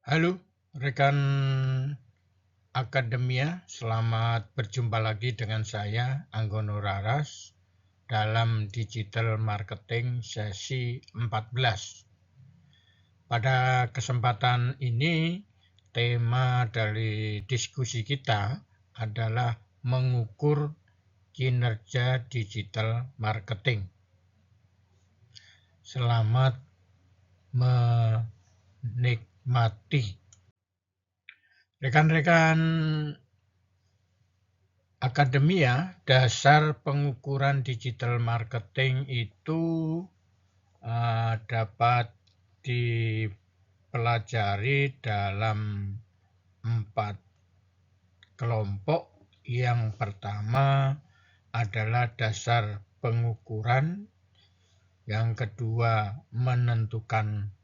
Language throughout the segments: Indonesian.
Halo, rekan Akademia, selamat berjumpa lagi dengan saya, Anggono Raras, dalam Digital Marketing sesi 14. Pada kesempatan ini, tema dari diskusi kita adalah mengukur kinerja digital marketing. Selamat menikmati. Rekan-rekan Akademia, dasar pengukuran digital marketing itu dapat dipelajari dalam 4 kelompok. Yang pertama adalah dasar pengukuran, yang kedua menentukan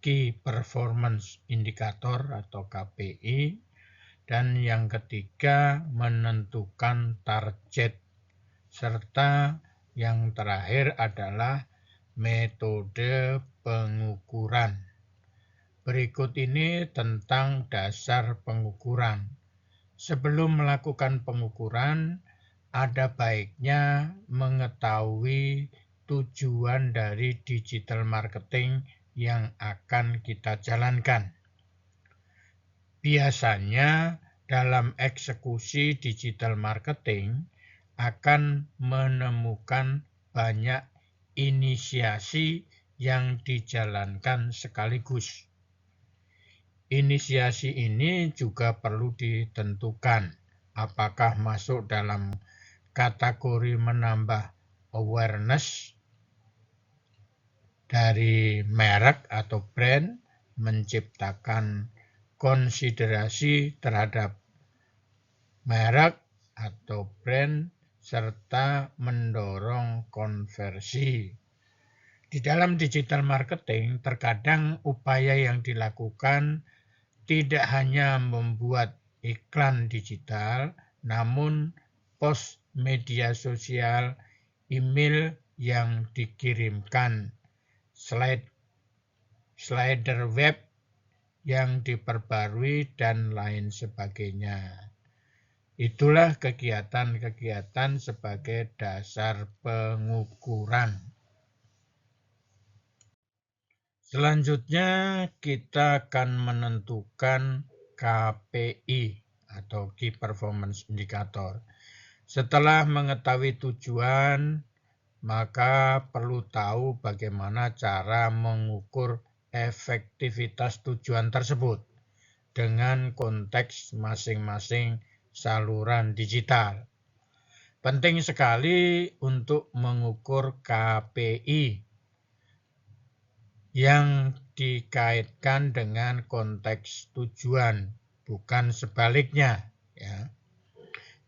Key Performance Indicator atau KPI, dan yang ketiga menentukan target, serta yang terakhir adalah metode pengukuran. Berikut ini tentang dasar pengukuran. Sebelum melakukan pengukuran, ada baiknya mengetahui tujuan dari digital marketing yang akan kita jalankan. Biasanya dalam eksekusi digital marketing akan menemukan banyak inisiasi yang dijalankan sekaligus. Inisiasi ini juga perlu ditentukan apakah masuk dalam kategori menambah awareness dari merek atau brand, menciptakan konsiderasi terhadap merek atau brand, serta mendorong konversi. Di dalam digital marketing, terkadang upaya yang dilakukan tidak hanya membuat iklan digital, namun post media sosial, email yang dikirimkan, slider web yang diperbarui, dan lain sebagainya. Itulah kegiatan-kegiatan sebagai dasar pengukuran. Selanjutnya kita akan menentukan KPI atau Key Performance Indicator. Setelah mengetahui tujuan, maka perlu tahu bagaimana cara mengukur efektivitas tujuan tersebut dengan konteks masing-masing saluran digital. Penting sekali untuk mengukur KPI yang dikaitkan dengan konteks tujuan, bukan sebaliknya. Ya.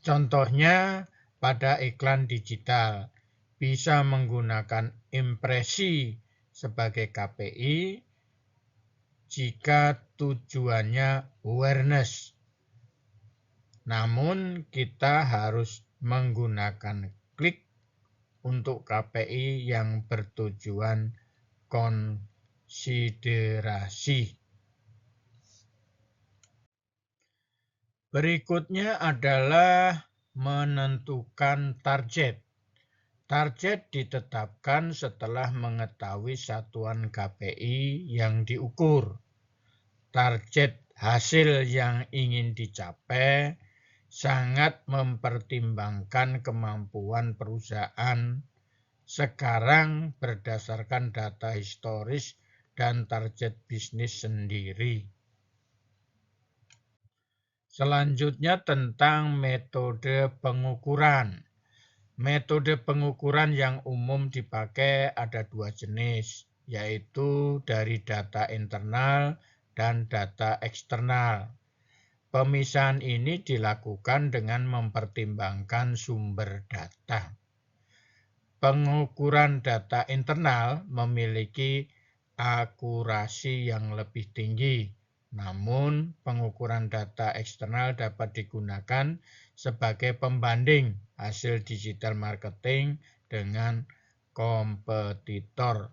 Contohnya pada iklan digital, bisa menggunakan impresi sebagai KPI jika tujuannya awareness. Namun kita harus menggunakan klik untuk KPI yang bertujuan konsiderasi. Berikutnya adalah menentukan target. Target ditetapkan setelah mengetahui satuan KPI yang diukur. Target hasil yang ingin dicapai sangat mempertimbangkan kemampuan perusahaan sekarang berdasarkan data historis dan target bisnis sendiri. Selanjutnya tentang metode pengukuran. Metode pengukuran yang umum dipakai ada 2 jenis, yaitu dari data internal dan data eksternal. Pemisahan ini dilakukan dengan mempertimbangkan sumber data. Pengukuran data internal memiliki akurasi yang lebih tinggi, namun pengukuran data eksternal dapat digunakan sebagai pembanding hasil digital marketing dengan kompetitor.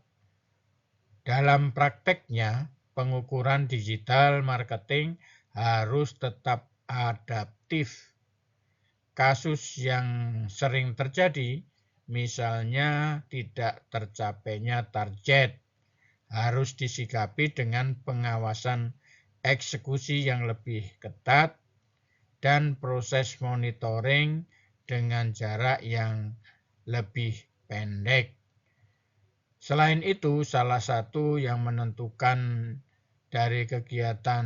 Dalam prakteknya, pengukuran digital marketing harus tetap adaptif. Kasus yang sering terjadi, misalnya tidak tercapainya target, harus disikapi dengan pengawasan eksekusi yang lebih ketat dan proses monitoring dengan jarak yang lebih pendek. Selain itu, salah satu yang menentukan dari kegiatan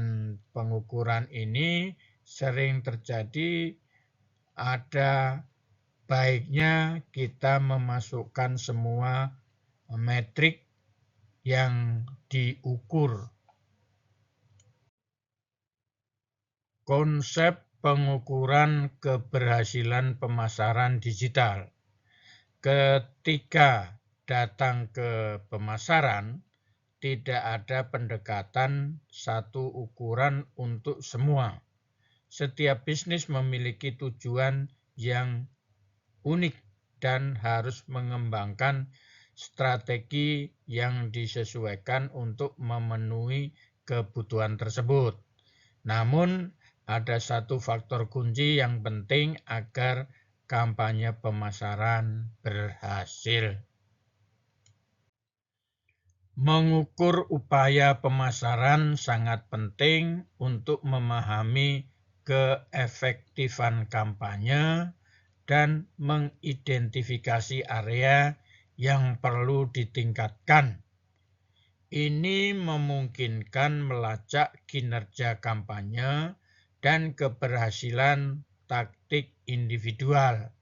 pengukuran ini sering terjadi ada baiknya kita memasukkan semua metrik yang diukur. Konsep pengukuran keberhasilan pemasaran digital. Ketika datang ke pemasaran, tidak ada pendekatan satu ukuran untuk semua. Setiap bisnis memiliki tujuan yang unik dan harus mengembangkan strategi yang disesuaikan untuk memenuhi kebutuhan tersebut. Namun, ada satu faktor kunci yang penting agar kampanye pemasaran berhasil. Mengukur upaya pemasaran sangat penting untuk memahami keefektifan kampanye dan mengidentifikasi area yang perlu ditingkatkan. Ini memungkinkan melacak kinerja kampanye dan keberhasilan taktik individual,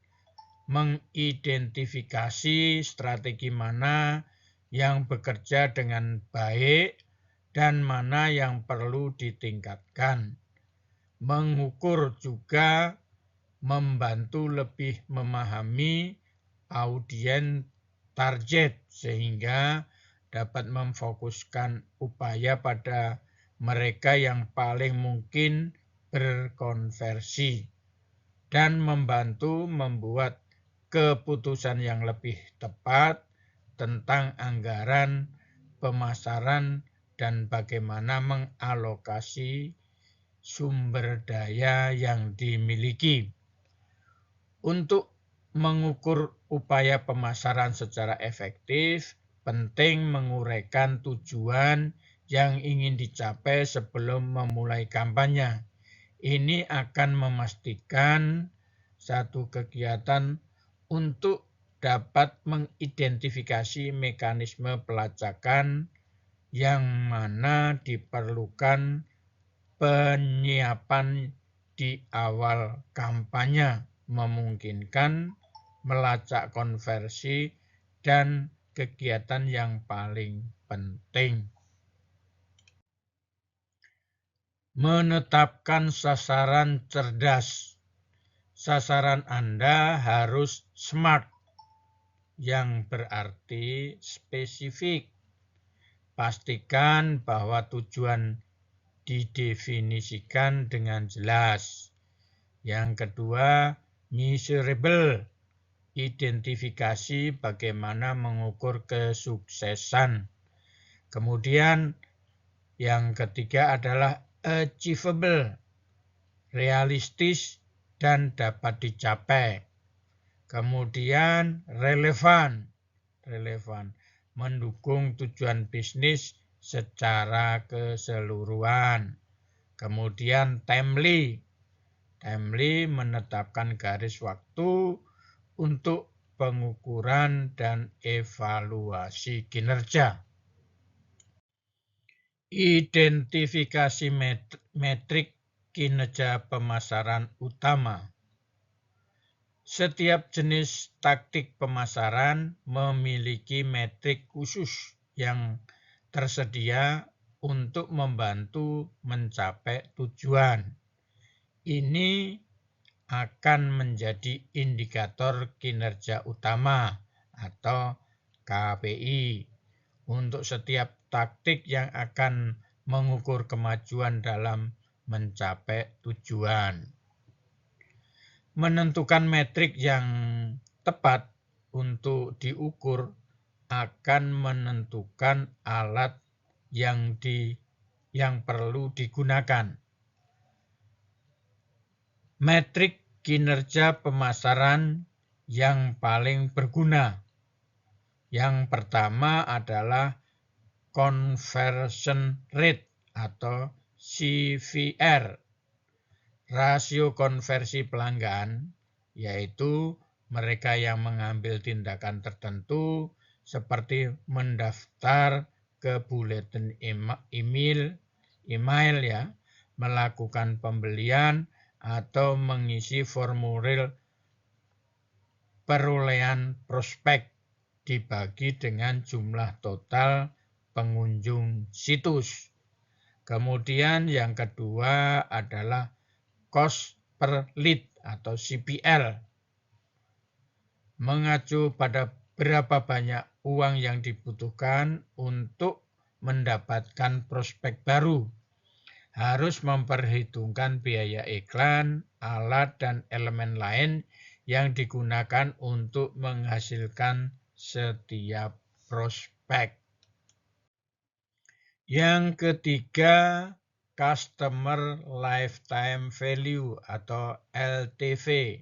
mengidentifikasi strategi mana yang bekerja dengan baik dan mana yang perlu ditingkatkan. Mengukur juga membantu lebih memahami audiens target sehingga dapat memfokuskan upaya pada mereka yang paling mungkin berkonversi dan membantu membuat keputusan yang lebih tepat tentang anggaran pemasaran dan bagaimana mengalokasi sumber daya yang dimiliki. Untuk mengukur upaya pemasaran secara efektif, penting menguraikan tujuan yang ingin dicapai sebelum memulai kampanye. Ini akan memastikan satu kegiatan untuk dapat mengidentifikasi mekanisme pelacakan yang mana diperlukan penyiapan di awal kampanye, memungkinkan melacak konversi dan kegiatan yang paling penting. Menetapkan sasaran cerdas. Sasaran Anda harus SMART, yang berarti spesifik. Pastikan bahwa tujuan didefinisikan dengan jelas. Yang kedua, measurable. Identifikasi bagaimana mengukur kesuksesan. Kemudian yang ketiga adalah achievable. Realistis dan dapat dicapai. Kemudian relevan. Mendukung tujuan bisnis secara keseluruhan. Kemudian timely menetapkan garis waktu untuk pengukuran dan evaluasi kinerja. Identifikasi metrik kinerja pemasaran utama. Setiap jenis taktik pemasaran memiliki metrik khusus yang tersedia untuk membantu mencapai tujuan. Ini akan menjadi indikator kinerja utama atau KPI untuk setiap taktik yang akan mengukur kemajuan dalam mencapai tujuan. Menentukan metrik yang tepat untuk diukur akan menentukan alat yang yang perlu digunakan. Metrik kinerja pemasaran yang paling berguna. Yang pertama adalah conversion rate atau CVR. Rasio konversi pelanggan, yaitu mereka yang mengambil tindakan tertentu seperti mendaftar ke buletin email ya, melakukan pembelian atau mengisi formulir perolehan prospek dibagi dengan jumlah total pengunjung situs. Kemudian yang kedua adalah cost per lead atau CPL. Mengacu pada berapa banyak uang yang dibutuhkan untuk mendapatkan prospek baru. Harus memperhitungkan biaya iklan, alat, dan elemen lain yang digunakan untuk menghasilkan setiap prospek. Yang ketiga, Customer Lifetime Value atau LTV.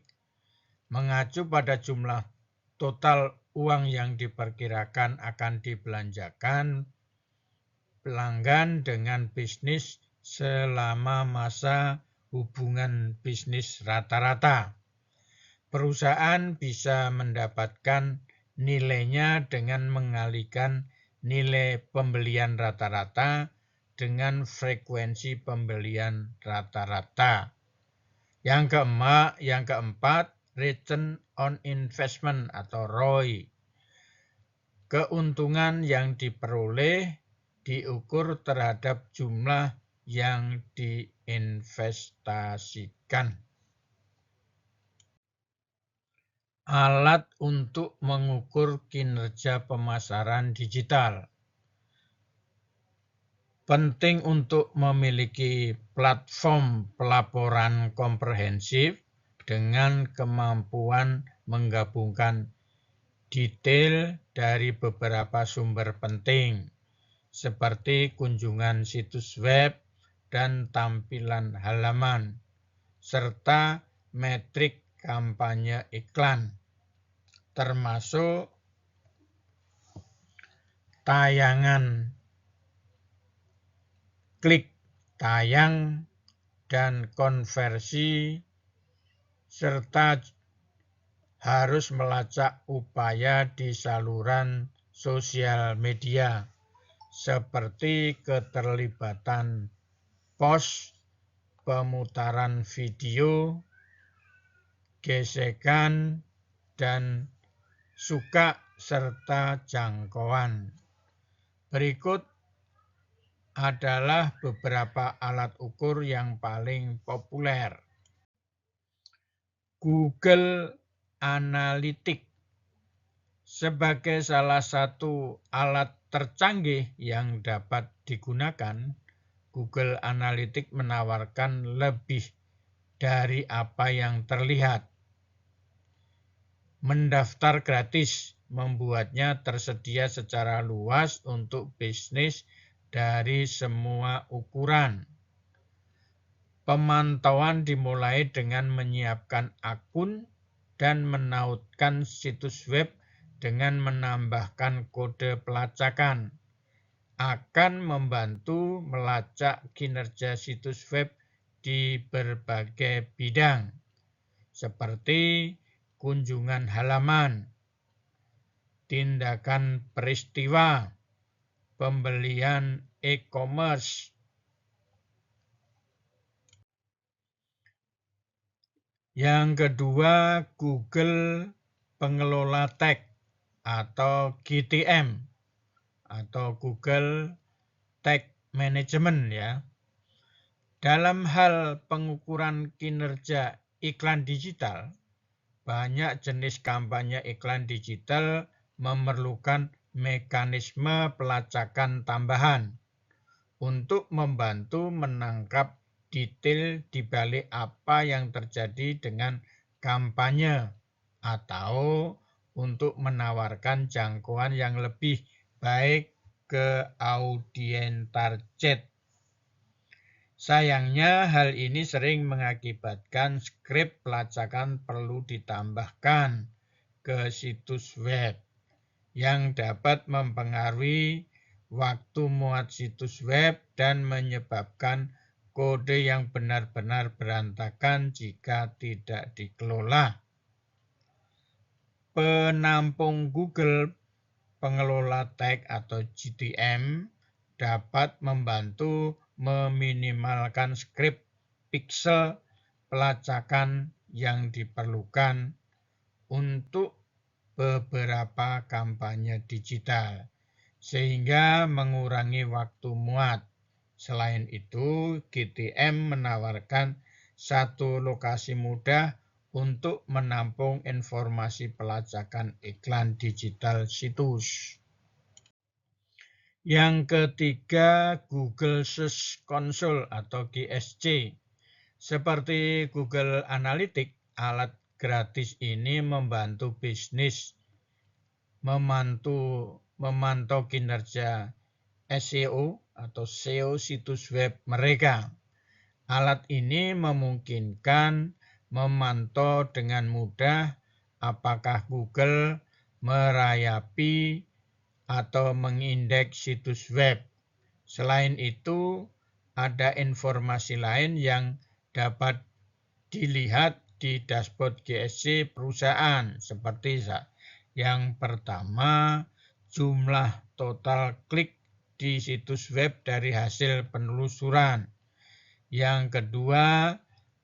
Mengacu pada jumlah total uang yang diperkirakan akan dibelanjakan pelanggan dengan bisnis selama masa hubungan bisnis rata-rata. Perusahaan bisa mendapatkan nilainya dengan mengalihkan nilai pembelian rata-rata dengan frekuensi pembelian rata-rata. Yang keempat, return on investment atau ROI. Keuntungan yang diperoleh diukur terhadap jumlah yang diinvestasikan. Alat untuk mengukur kinerja pemasaran digital. Penting untuk memiliki platform pelaporan komprehensif dengan kemampuan menggabungkan detail dari beberapa sumber penting, seperti kunjungan situs web dan tampilan halaman, serta metrik kampanye iklan, termasuk tayangan, klik tayang, dan konversi, serta harus melacak upaya di saluran sosial media, seperti keterlibatan post, pemutaran video, gesekan, dan suka serta jangkauan. Berikut adalah beberapa alat ukur yang paling populer. Google Analytics sebagai salah satu alat tercanggih yang dapat digunakan, Google Analytics menawarkan lebih dari apa yang terlihat. Mendaftar gratis membuatnya tersedia secara luas untuk bisnis dari semua ukuran. Pemantauan dimulai dengan menyiapkan akun dan menautkan situs web dengan menambahkan kode pelacakan. Akan membantu melacak kinerja situs web di berbagai bidang, seperti kunjungan halaman, tindakan peristiwa, pembelian e-commerce. Yang kedua, Google Pengelola Tag atau GTM atau Google Tag Management ya. Dalam hal pengukuran kinerja iklan digital, banyak jenis kampanye iklan digital memerlukan mekanisme pelacakan tambahan untuk membantu menangkap detail di balik apa yang terjadi dengan kampanye atau untuk menawarkan jangkauan yang lebih baik ke audiens target. Sayangnya hal ini sering mengakibatkan skrip pelacakan perlu ditambahkan ke situs web yang dapat mempengaruhi waktu muat situs web dan menyebabkan kode yang benar-benar berantakan jika tidak dikelola. Penampung Google pengelola tag atau GTM dapat membantu meminimalkan skrip pixel pelacakan yang diperlukan untuk beberapa kampanye digital, sehingga mengurangi waktu muat. Selain itu, GTM menawarkan satu lokasi mudah untuk menampung informasi pelacakan iklan digital situs. Yang ketiga, Google Search Console atau GSC. Seperti Google Analytics, alat gratis ini membantu bisnis memantau kinerja SEO atau SEO situs web mereka. Alat ini memungkinkan memantau dengan mudah apakah Google merayapi atau mengindeks situs web. Selain itu, ada informasi lain yang dapat dilihat di dashboard GSC perusahaan, seperti yang pertama, jumlah total klik di situs web dari hasil penelusuran. Yang kedua,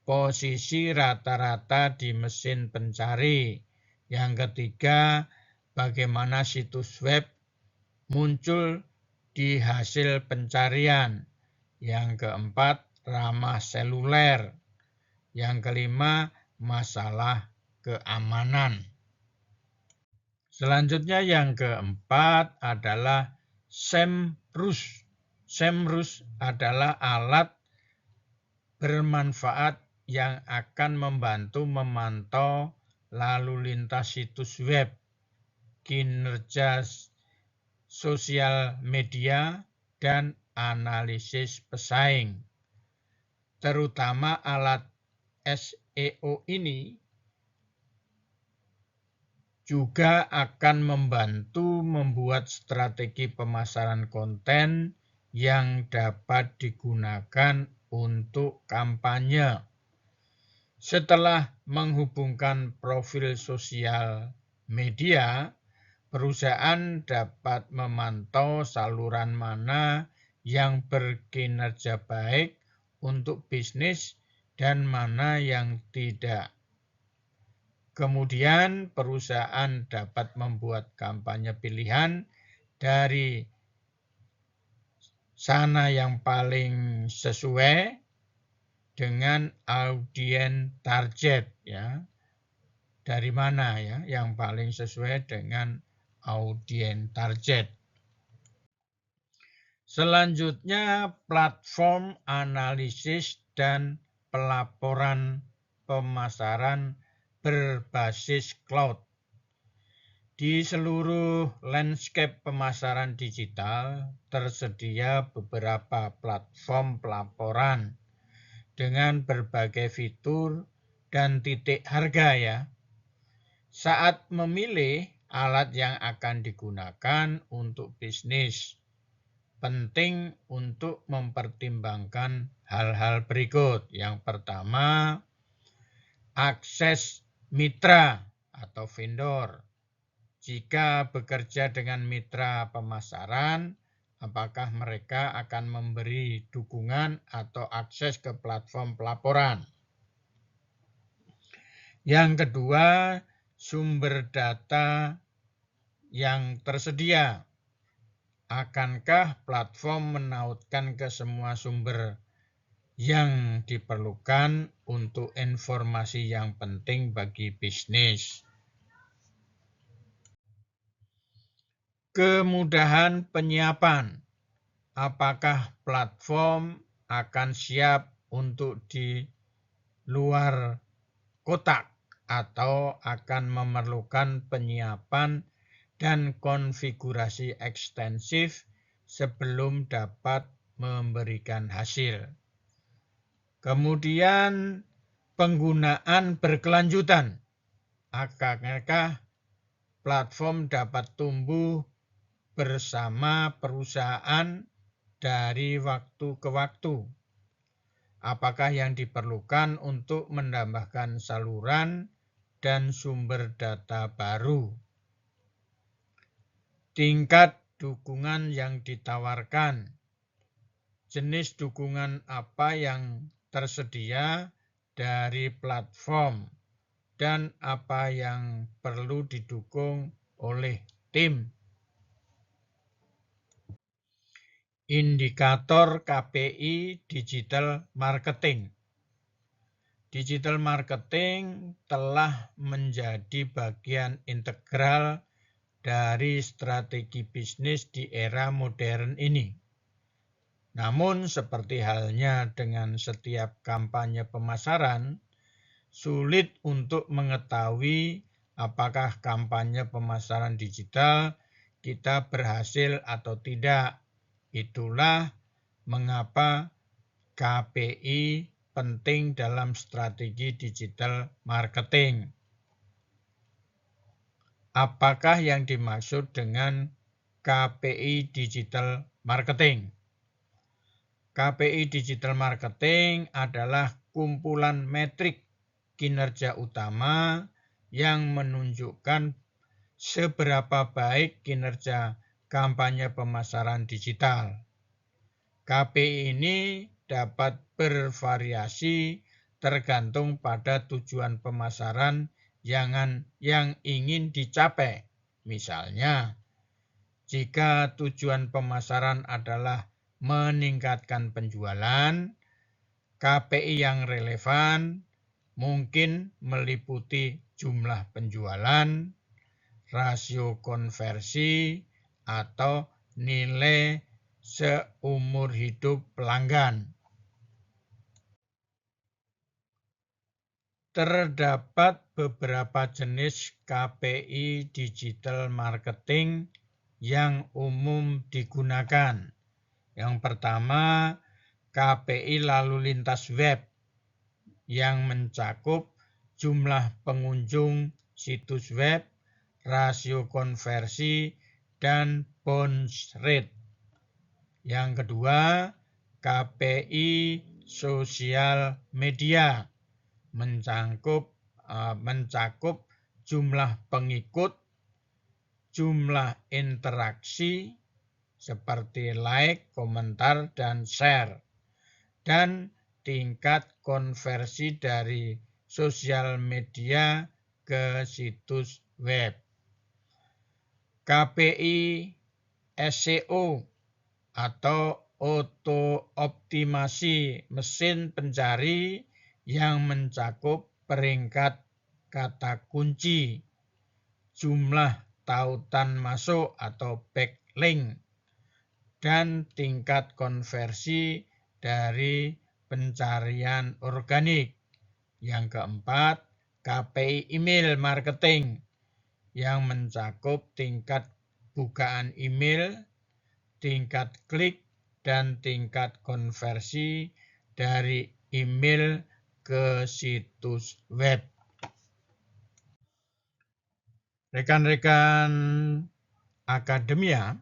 posisi rata-rata di mesin pencari. Yang ketiga, bagaimana situs web muncul di hasil pencarian. Yang keempat, ramah seluler. Yang kelima, masalah keamanan. Selanjutnya yang keempat adalah SEMrush. SEMrush adalah alat bermanfaat yang akan membantu memantau lalu lintas situs web, kinerja sosial media, dan analisis pesaing. Terutama alat SEO ini juga akan membantu membuat strategi pemasaran konten yang dapat digunakan untuk kampanye. Setelah menghubungkan profil sosial media, perusahaan dapat memantau saluran mana yang berkinerja baik untuk bisnis dan mana yang tidak. Kemudian perusahaan dapat membuat kampanye pilihan dari sana yang paling sesuai dengan audiens target, ya. Dari mana ya yang paling sesuai dengan audiens target. Selanjutnya, platform analisis dan pelaporan pemasaran berbasis cloud. Di seluruh landscape pemasaran digital tersedia beberapa platform pelaporan dengan berbagai fitur dan titik harga, ya. Saat memilih alat yang akan digunakan untuk bisnis, penting untuk mempertimbangkan hal-hal berikut. Yang pertama, akses mitra atau vendor. Jika bekerja dengan mitra pemasaran, apakah mereka akan memberi dukungan atau akses ke platform pelaporan? Yang kedua, sumber data yang tersedia. Akankah platform menautkan ke semua sumber yang diperlukan untuk informasi yang penting bagi bisnis? Kemudahan penyiapan. Apakah platform akan siap untuk di luar kotak atau akan memerlukan penyiapan dan konfigurasi ekstensif sebelum dapat memberikan hasil? Kemudian penggunaan berkelanjutan. Akankah platform dapat tumbuh bersama perusahaan dari waktu ke waktu? Apakah yang diperlukan untuk menambahkan saluran dan sumber data baru? Tingkat dukungan yang ditawarkan. Jenis dukungan apa yang tersedia dari platform dan apa yang perlu didukung oleh tim. Indikator KPI digital marketing. Digital marketing telah menjadi bagian integral dari strategi bisnis di era modern ini. Namun seperti halnya dengan setiap kampanye pemasaran, sulit untuk mengetahui apakah kampanye pemasaran digital kita berhasil atau tidak. Itulah mengapa KPI penting dalam strategi digital marketing. Apakah yang dimaksud dengan KPI digital marketing? KPI digital marketing adalah kumpulan metrik kinerja utama yang menunjukkan seberapa baik kinerja kampanye pemasaran digital. KPI ini dapat bervariasi tergantung pada tujuan pemasaran yang ingin dicapai. Misalnya, jika tujuan pemasaran adalah meningkatkan penjualan, KPI yang relevan mungkin meliputi jumlah penjualan, rasio konversi, atau nilai seumur hidup pelanggan. Terdapat beberapa jenis KPI digital marketing yang umum digunakan. Yang pertama, KPI lalu lintas web yang mencakup jumlah pengunjung situs web, rasio konversi, dan bounce rate. Yang kedua, KPI sosial media mencakup jumlah pengikut, jumlah interaksi seperti like, komentar, dan share, dan tingkat konversi dari sosial media ke situs web. KPI SEO atau auto-optimasi mesin pencari yang mencakup peringkat kata kunci, jumlah tautan masuk atau backlink, dan tingkat konversi dari pencarian organik. Yang keempat, KPI email marketing yang mencakup tingkat bukaan email, tingkat klik, dan tingkat konversi dari email ke situs web. Rekan-rekan akademia,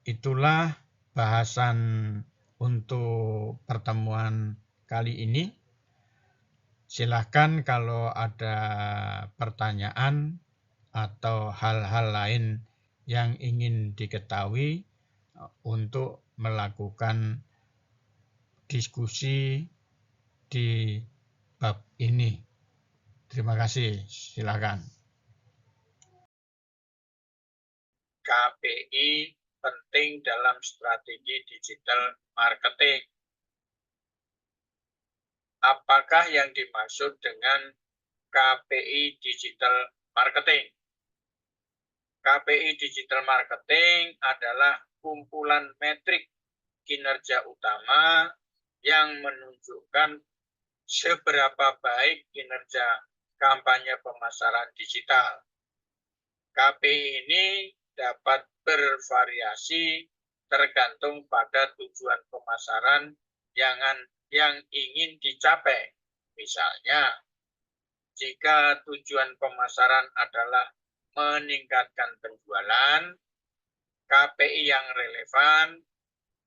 itulah bahasan untuk pertemuan kali ini. Silakan kalau ada pertanyaan atau hal-hal lain yang ingin diketahui untuk melakukan diskusi di bab ini. Terima kasih, silakan. KPI penting dalam strategi digital marketing. Apakah yang dimaksud dengan KPI digital marketing? KPI digital marketing adalah kumpulan metrik kinerja utama yang menunjukkan seberapa baik kinerja kampanye pemasaran digital. KPI ini dapat bervariasi tergantung pada tujuan pemasaran yang ingin dicapai. Misalnya, jika tujuan pemasaran adalah meningkatkan penjualan, KPI yang relevan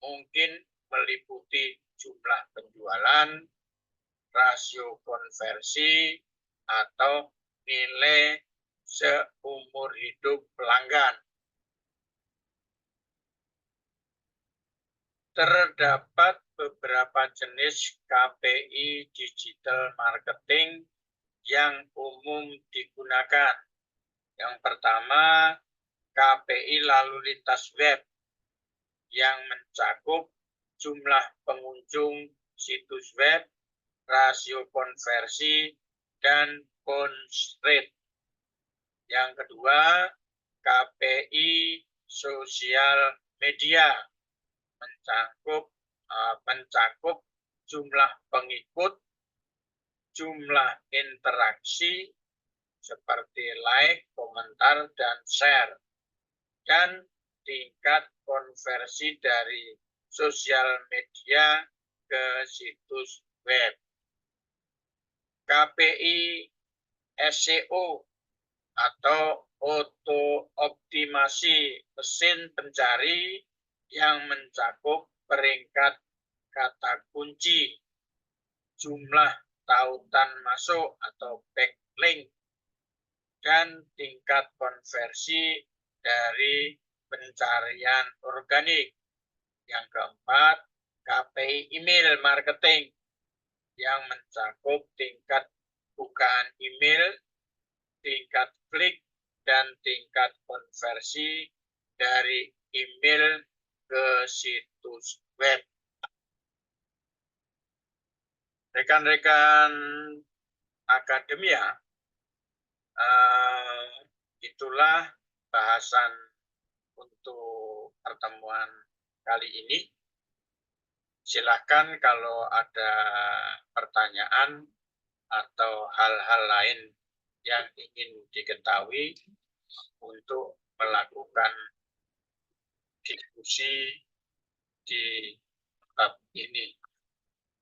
mungkin meliputi jumlah penjualan, rasio konversi, atau nilai seumur hidup pelanggan. Terdapat beberapa jenis KPI digital marketing yang umum digunakan. Yang pertama, KPI lalu lintas web yang mencakup jumlah pengunjung situs web, rasio konversi, dan bounce rate. Yang kedua, KPI sosial media mencakup jumlah pengikut, jumlah interaksi seperti like, komentar, dan share, dan tingkat konversi dari sosial media ke situs web. KPI SEO atau auto optimasi mesin pencari yang mencakup peringkat kata kunci, jumlah tautan masuk atau backlink, dan tingkat konversi dari pencarian organik. Yang keempat, KPI email marketing yang mencakup tingkat bukaan email, tingkat klik, dan tingkat konversi dari email ke situs web. Rekan-rekan akademia, itulah bahasan untuk pertemuan kali ini. Silakan kalau ada pertanyaan atau hal-hal lain yang ingin diketahui untuk melakukan diskusi di bab ini.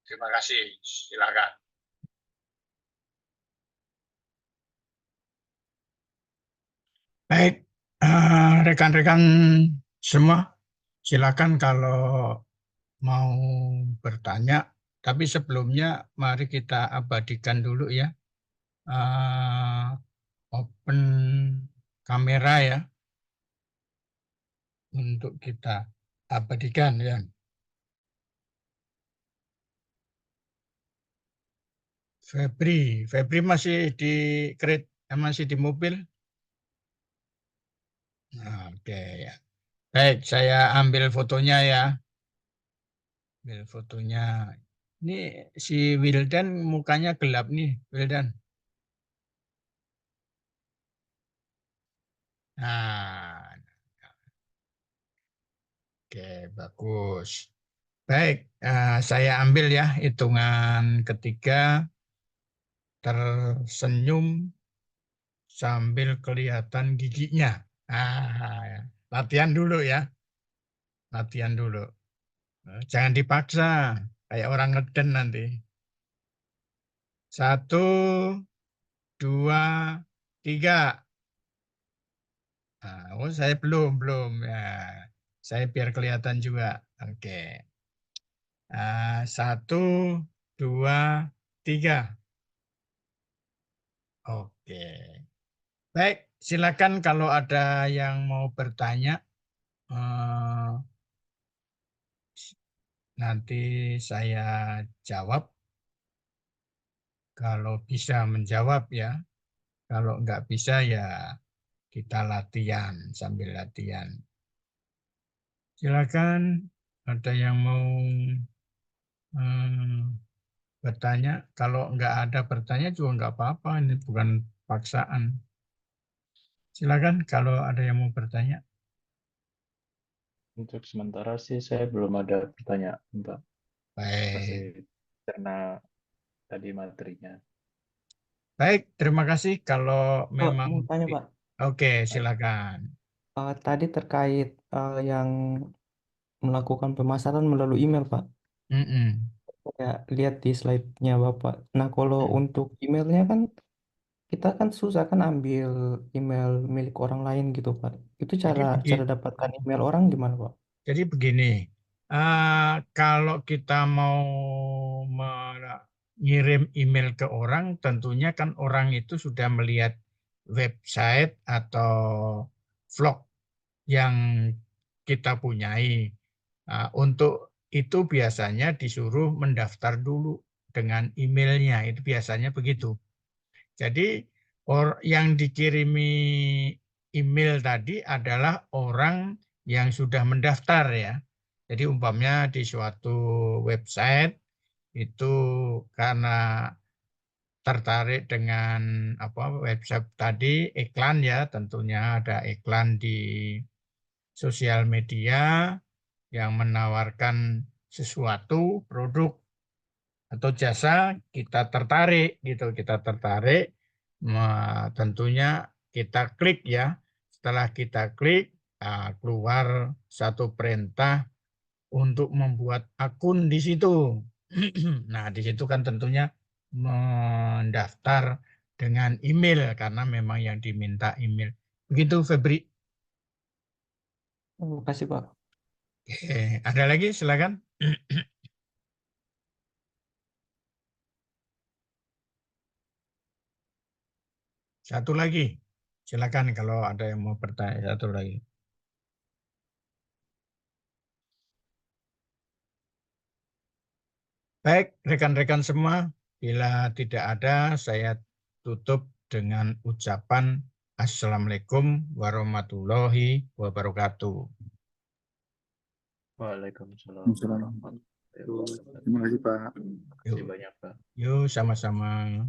Terima kasih. Silakan. Baik, rekan-rekan semua, silakan kalau mau bertanya. Tapi sebelumnya, mari kita abadikan dulu ya. Open kamera ya. Untuk kita abadikan ya. Febri masih di masih di mobil? Oke ya. Baik, saya ambil fotonya ya. Ambil fotonya. Ini si Wildan mukanya gelap nih, Wildan. Nah, oke, bagus. Baik, saya ambil ya hitungan ketiga, tersenyum sambil kelihatan giginya. Latihan dulu ya. Latihan dulu. Jangan dipaksa, kayak orang ngeden nanti. 1, 2, 3. Saya belum. Ya. Saya biar kelihatan juga. Oke. 1, 2, 3. Oke. Baik, silakan kalau ada yang mau bertanya. Nanti saya jawab. Kalau bisa menjawab ya. Kalau nggak bisa ya kita latihan, sambil latihan. Silakan ada yang mau bertanya. Kalau nggak ada bertanya juga nggak apa-apa, ini bukan paksaan. Silakan kalau ada yang mau bertanya. Untuk sementara sih saya belum ada pertanyaan, Pak. Baik. Masih karena tadi materinya. Baik, terima kasih kalau memang. Mau tanya, Pak. Oke, silakan. Tadi terkait yang melakukan pemasaran melalui email, Pak. Saya lihat di slide-nya Bapak. Nah, kalau untuk emailnya kan kita kan susah kan ambil email milik orang lain gitu, Pak. Itu Jadi cara dapatkan email orang gimana, Pak? Jadi begini, kalau kita mau mengirim email ke orang, tentunya kan orang itu sudah melihat website atau vlog yang kita punyai. Untuk itu biasanya disuruh mendaftar dulu dengan emailnya, itu biasanya begitu. Jadi yang dikirimi email tadi adalah orang yang sudah mendaftar ya. Jadi umpamanya di suatu website itu karena tertarik dengan website tadi iklan ya, tentunya ada iklan di sosial media yang menawarkan sesuatu produk atau jasa, kita tertarik gitu, tentunya kita klik ya. Setelah kita klik, keluar satu perintah untuk membuat akun di situ. Nah, di situ kan tentunya mendaftar dengan email karena memang yang diminta email. Begitu Febri. Terima kasih, Pak. Ada lagi silakan. Satu lagi. Silakan kalau ada yang mau bertanya, satu lagi. Baik, rekan-rekan semua, bila tidak ada, saya tutup dengan ucapan Assalamualaikum warahmatullahi wabarakatuh. Waalaikumsalam warahmatullahi wabarakatuh. Terima kasih Pak. Terima kasih banyak, Pak. Yuk, sama-sama.